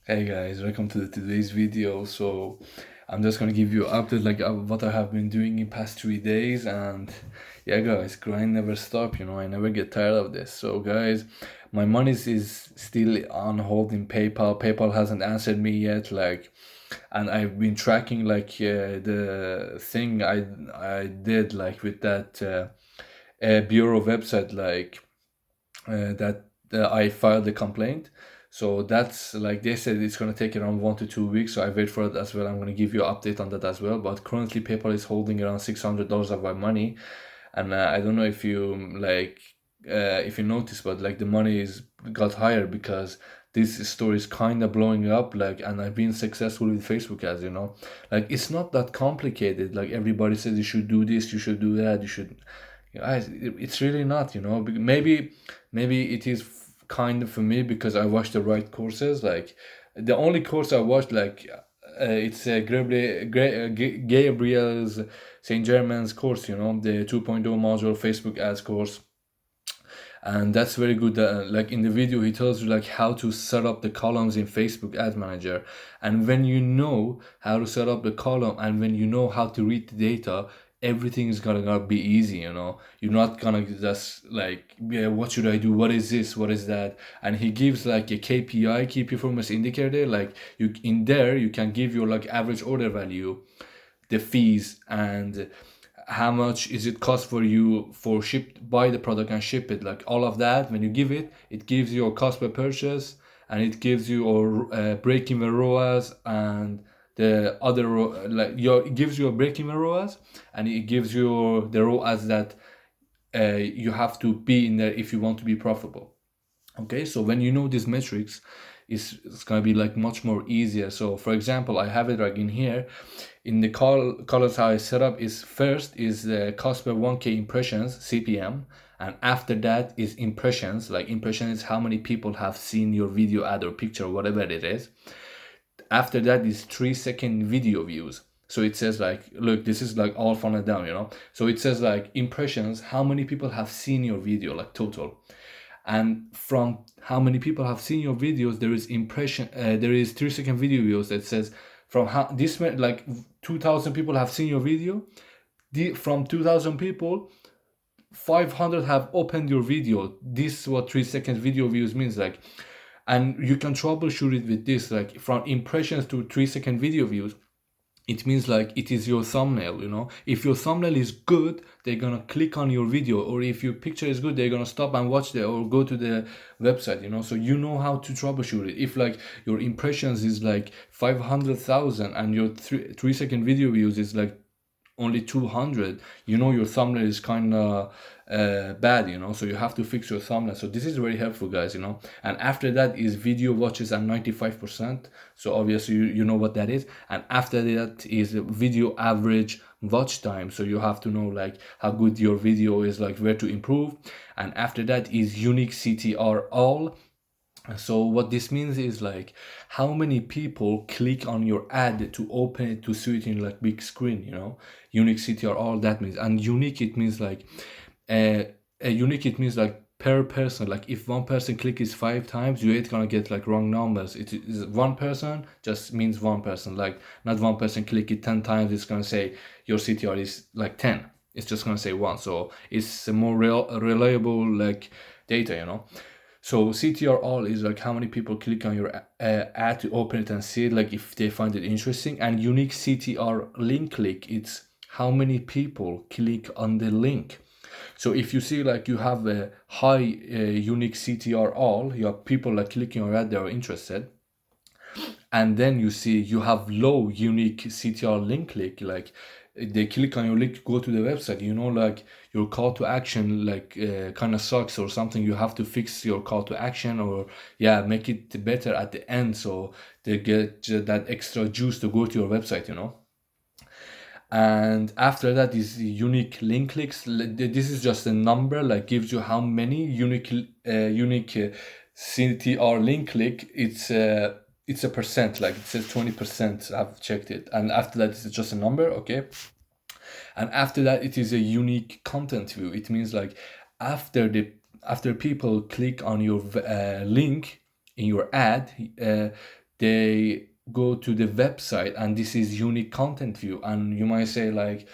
Hey guys, welcome to today's video. So I'm just gonna give you an update like what I have been doing in past 3 days, and yeah guys, grind never stop, I never get tired of this. So guys, my money is still on hold in PayPal. PayPal hasn't answered me yet, and I've been tracking the thing I did like with that bureau website that I filed the complaint. So that's like they said it's gonna take around 1 to 2 weeks. So I wait for it as well. I'm gonna give you an update on that as well. But currently, PayPal is holding around $600 of my money, and I don't know if you notice, but like the money is got higher because this store is kind of blowing up. And I've been successful with Facebook ads. Like it's not that complicated. Like everybody says you should do this, you should do that, you should. Guys, it's really not. Maybe it is kind of for me because I watched the right courses. Like the only course I watched, it's Gabriel's Saint Germain's course. The 2.0 module Facebook ads course, and that's very good. Like in the video, he tells you like how to set up the columns in Facebook Ad Manager, and when you know how to set up the column and when you know how to read the data, everything is gonna be easy. You're not gonna just like, yeah, what should I do, what is this, what is that. And he gives like a KPI, key performance indicator. Like you in there you can give your like average order value, the fees, and how much is it cost for you for buy the product and ship it. Like all of that, when you give it, it gives you a cost per purchase, and it gives you a break even ROAS, and the other it gives you a break even ROAS, and it gives you the ROAS that you have to be in there if you want to be profitable. Okay, so when you know these metrics, it's gonna be like much more easier. So for example, I have it like in here in the colors. How I set up is first is the cost per 1k impressions, CPM, and after that is impressions. Like impression is how many people have seen your video, ad, or picture, whatever it is. After that is 3-second video views. So it says like, look, this is like all funneled down. So it says like impressions, how many people have seen your video, like total. And from how many people have seen your videos, there is 3-second video views that says from how this like 2,000 people have seen your video. From 2,000 people, 500 have opened your video. This is what 3 seconds video views means. Like, and you can troubleshoot it with this, like from impressions to 3-second video views. It means like it is your thumbnail. If your thumbnail is good, they're gonna click on your video, or if your picture is good, they're gonna stop and watch or go to the website. So you know how to troubleshoot it. If like your impressions is like 500,000 and your 3-second video views is like only 200, your thumbnail is kind of bad. So you have to fix your thumbnail. So this is very helpful, guys. And after that is video watches at 95%. So obviously you know what that is. And after that is video average watch time. So you have to know like how good your video is, like where to improve. And after that is unique CTR all. So what this means is like how many people click on your ad to open it to see it in like big screen. Unique CTR, all that means. And unique, it means like unique, it means like per person. Like if one person clicks 5 times, you ain't gonna get like wrong numbers. It is one person just means one person. Like not one person click it 10 times, it's gonna say your CTR is like 10. It's just gonna say one. So it's a more reliable like data. So CTR all is like how many people click on your ad to open it and see it, like if they find it interesting. And unique CTR link click, it's how many people click on the link. So if you see like you have a high unique CTR all, you have people like clicking on ad, they are interested. And then you see you have low unique CTR link click, like they click on your link, go to the website. Like your call to action like kind of sucks or something. You have to fix your call to action, or make it better at the end so they get that extra juice to go to your website. And after that is the unique link clicks. This is just a number, like gives you how many unique CTR link click. It's a percent, like it says 20%. I've checked it. And after that it's just a number. Okay. And after that it is a unique content view. It means like after people click on your link in your ad, they go to the website and this is unique content view, and you might say like,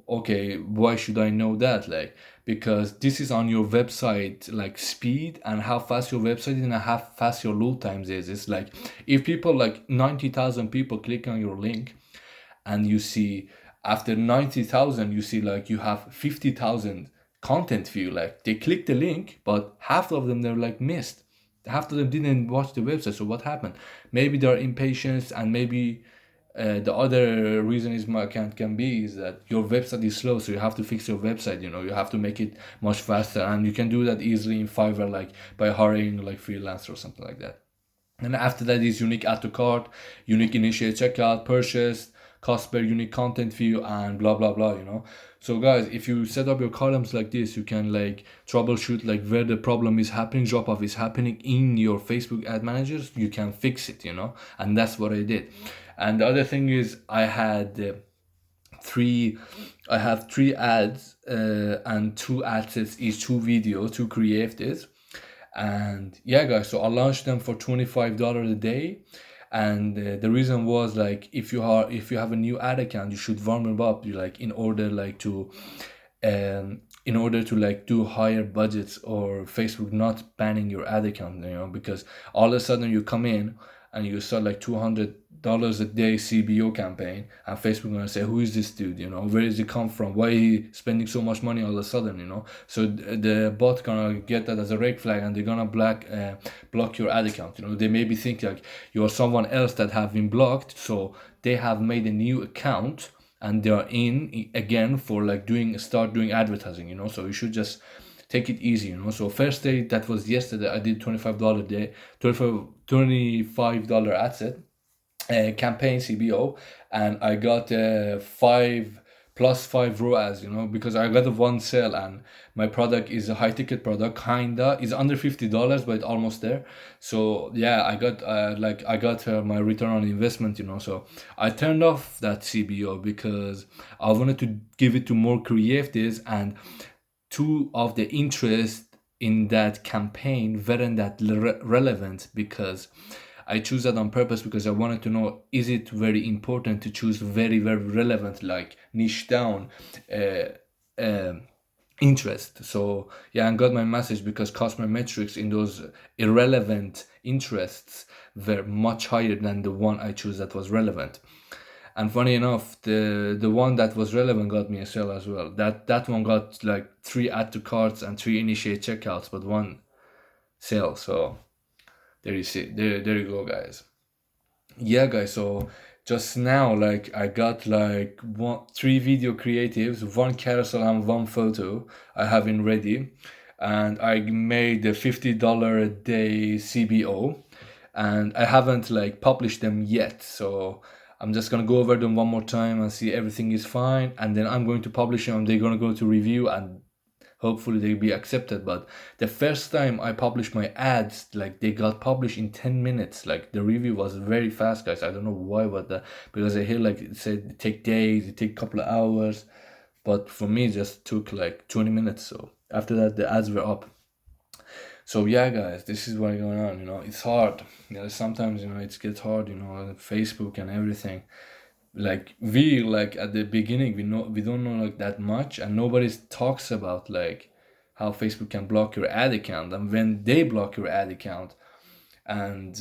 okay, why should I know that? Like, because this is on your website, like speed and how fast your website is and how fast your load times is. It's like if people, like 90,000 people click on your link, and you see after 90,000 you see like you have 50,000 content view, like they click the link but half of them they're like missed, half of them didn't watch the website. So what happened? Maybe they're impatient, and maybe the other reason is can be is that your website is slow, so you have to fix your website. You have to make it much faster, and you can do that easily in Fiverr, like by hiring like freelancer or something like that. And after that is unique add to cart, unique initiate checkout, purchase, cost per unique content view, and blah blah blah. So guys, if you set up your columns like this, you can like troubleshoot like where the problem is happening, drop off is happening in your Facebook ad managers. You can fix it, and that's what I did. And the other thing is I have three ads and two ad sets, each two videos, two creatives. And yeah guys, so I launched them for $25 a day. And the reason was like, if you have a new ad account, you should warm it up, like in order to like do higher budgets, or Facebook not banning your ad account, because all of a sudden you come in and you start like $200 a day CBO campaign, and Facebook gonna say, who is this dude? Where does he come from? Why he spending so much money all of a sudden? So the bot gonna get that as a red flag, and they're gonna block your ad account. They maybe think like you're someone else that have been blocked, so they have made a new account and they are in again for like start doing advertising. So you should just take it easy. So first day, that was yesterday, I did $25 a day, $25 ad set campaign CBO, and I got 5 + 5 ROAS, because I got a one sale, and my product is a high ticket product, kinda is under $50, but almost there. So yeah, I got my return on investment. So I turned off that CBO because I wanted to give it to more creatives, and two of the interest in that campaign weren't that relevant, because I choose that on purpose, because I wanted to know, is it very important to choose very, very relevant, like niche down interest. So yeah, I got my message, because customer metrics in those irrelevant interests were much higher than the one I choose that was relevant. And funny enough, the one that was relevant got me a sale as well. That one got like 3 add to carts and 3 initiate checkouts, but 1 sale. So there you see, there you go, guys. Yeah guys, so just now, like I got like 3 video creatives, 1 carousel and 1 photo I have in ready, and I made the $50 a day CBO, and I haven't like published them yet. So I'm just gonna go over them one more time and see everything is fine, and then I'm going to publish them. They're gonna go to review, and hopefully they'll be accepted. But the first time I published my ads, like they got published in 10 minutes. Like the review was very fast, guys. I don't know why, but because I hear like it said it take days, it take a couple of hours, but for me it just took like 20 minutes. So after that the ads were up. So yeah guys, this is what's going on. It's hard. Sometimes it gets hard, Facebook and everything. Like we, like at the beginning, we don't know like that much, and nobody talks about like how Facebook can block your ad account, and when they block your ad account, and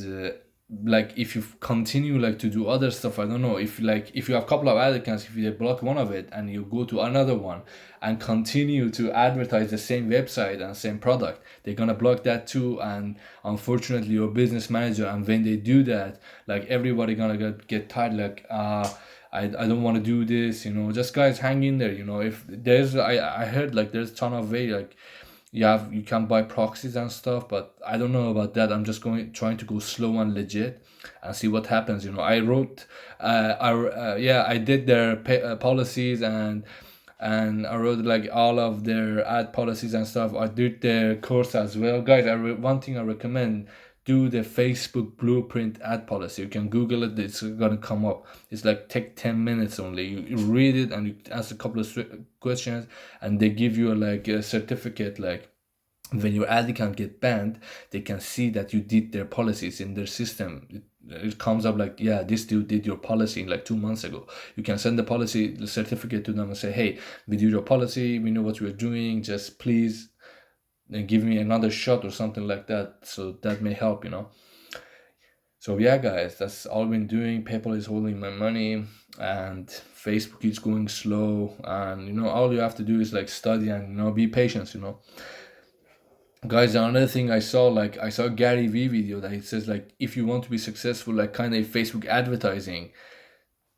like if you continue like to do other stuff, I don't know, if you have a couple of ad accounts, if you block one of it and you go to another one and continue to advertise the same website and same product, they're gonna block that too. And unfortunately your business manager, and when they do that, like everybody gonna get tired, like I don't want to do this, just guys hang in there. If there's I heard like there's a ton of way, like you can buy proxies and stuff, but I don't know about that. I'm just trying to go slow and legit and see what happens. I wrote I did their policies, and I wrote like all of their ad policies and stuff. I did their course as well, guys. One thing I recommend: do the Facebook blueprint ad policy. You can Google it; it's gonna come up. It's like take 10 minutes only. You read it and you ask a couple of questions, and they give you like a certificate. Like when your ad account get banned, they can see that you did their policies in their system. it comes up like, yeah, this dude did your policy like 2 months ago. You can send the policy certificate to them and say, hey, we did your policy, we know what we're doing, just please give me another shot or something like that. So that may help, So yeah, guys, that's all I've been doing. PayPal is holding my money, and Facebook is going slow. And all you have to do is like study and be patient. Guys, another thing I saw Gary V video that it says like, if you want to be successful, like kind of Facebook advertising,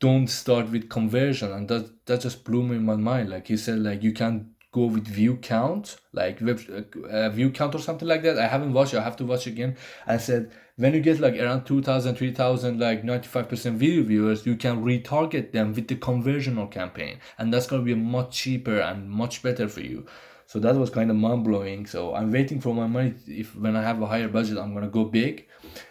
don't start with conversion. And that just blew me in my mind. Like he said, like you can go with view count, like view count or something like that. I haven't watched it, I have to watch again. And said when you get like around 2,000, 3,000, like 95% video viewers, you can retarget them with the conversional campaign, and that's going to be much cheaper and much better for you. So that was kind of mind-blowing. So I'm waiting for my money. If when I have a higher budget, I'm going to go big,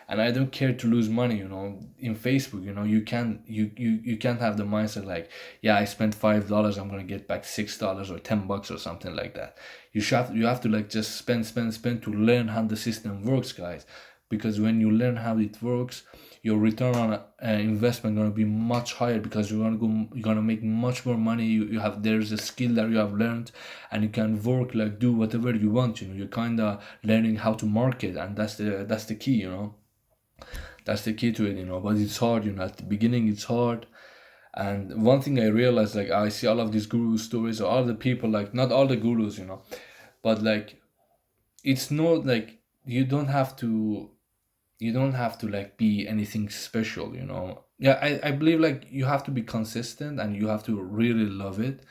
and I don't care to lose money. In Facebook, you can't have the mindset like, yeah, I spent $5, I'm gonna get back $6 or $10 or something like that. You have to like just spend to learn how the system works, guys. Because when you learn how it works, your return on investment gonna be much higher, because you're gonna make much more money. There's a skill that you have learned, and you can work, like do whatever you want. You're kind of learning how to market, and that's the key. That's the key to it. But it's hard. At the beginning it's hard. And one thing I realized, like I see all of these guru stories, or all the people, like not all the gurus, but like it's not like you don't have to like be anything special. Yeah, I believe like you have to be consistent, and you have to really love it,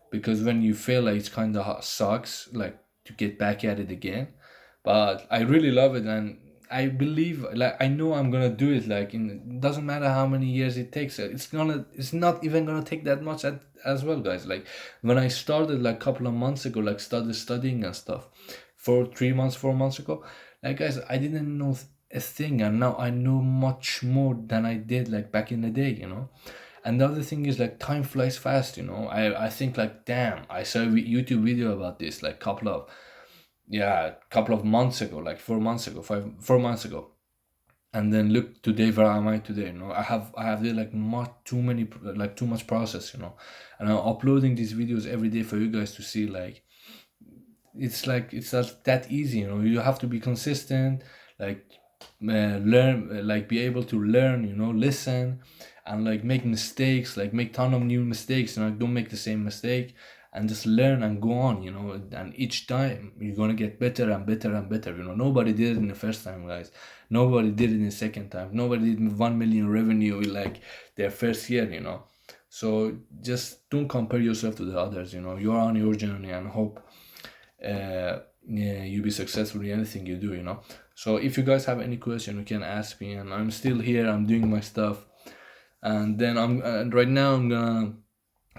because when you fail, like it's kind of sucks, like to get back at it again. But I really love it, and I believe, like I know I'm gonna do it. Like it doesn't matter how many years it takes. It's not even gonna take that much as well, guys. Like when I started like a couple of months ago, like started studying and stuff, for 3 months, 4 months ago, like guys, I didn't know a thing, and now I know much more than I did like back in the day. And the other thing is like time flies fast. I think like, damn, I saw a YouTube video about this like couple of months ago, like 4 months ago, 4 months ago. And then look today, where am I today? I have did like too much process. And I'm uploading these videos every day for you guys to see. Like it's not that easy. You have to be consistent, like learn, like be able to learn, listen, and like make mistakes, like make ton of new mistakes, don't make the same mistake, and just learn and go on. And each time you're gonna get better and better and better. Nobody did it in the first time, guys. Nobody did it in the second time. Nobody did 1 million revenue in like their first year. So just don't compare yourself to the others. You're on your journey, and hope yeah, you be successful in anything you do. So if you guys have any question, you can ask me, and I'm still here, I'm doing my stuff. And then right now I'm gonna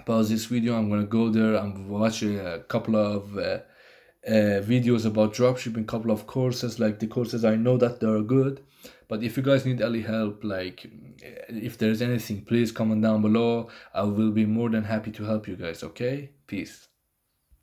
pause this video, I'm gonna go there and watch a couple of videos about dropshipping, couple of courses, like the courses I know that they're good. But if you guys need any help, like if there's anything, please comment down below. I will be more than happy to help you guys. Okay, peace.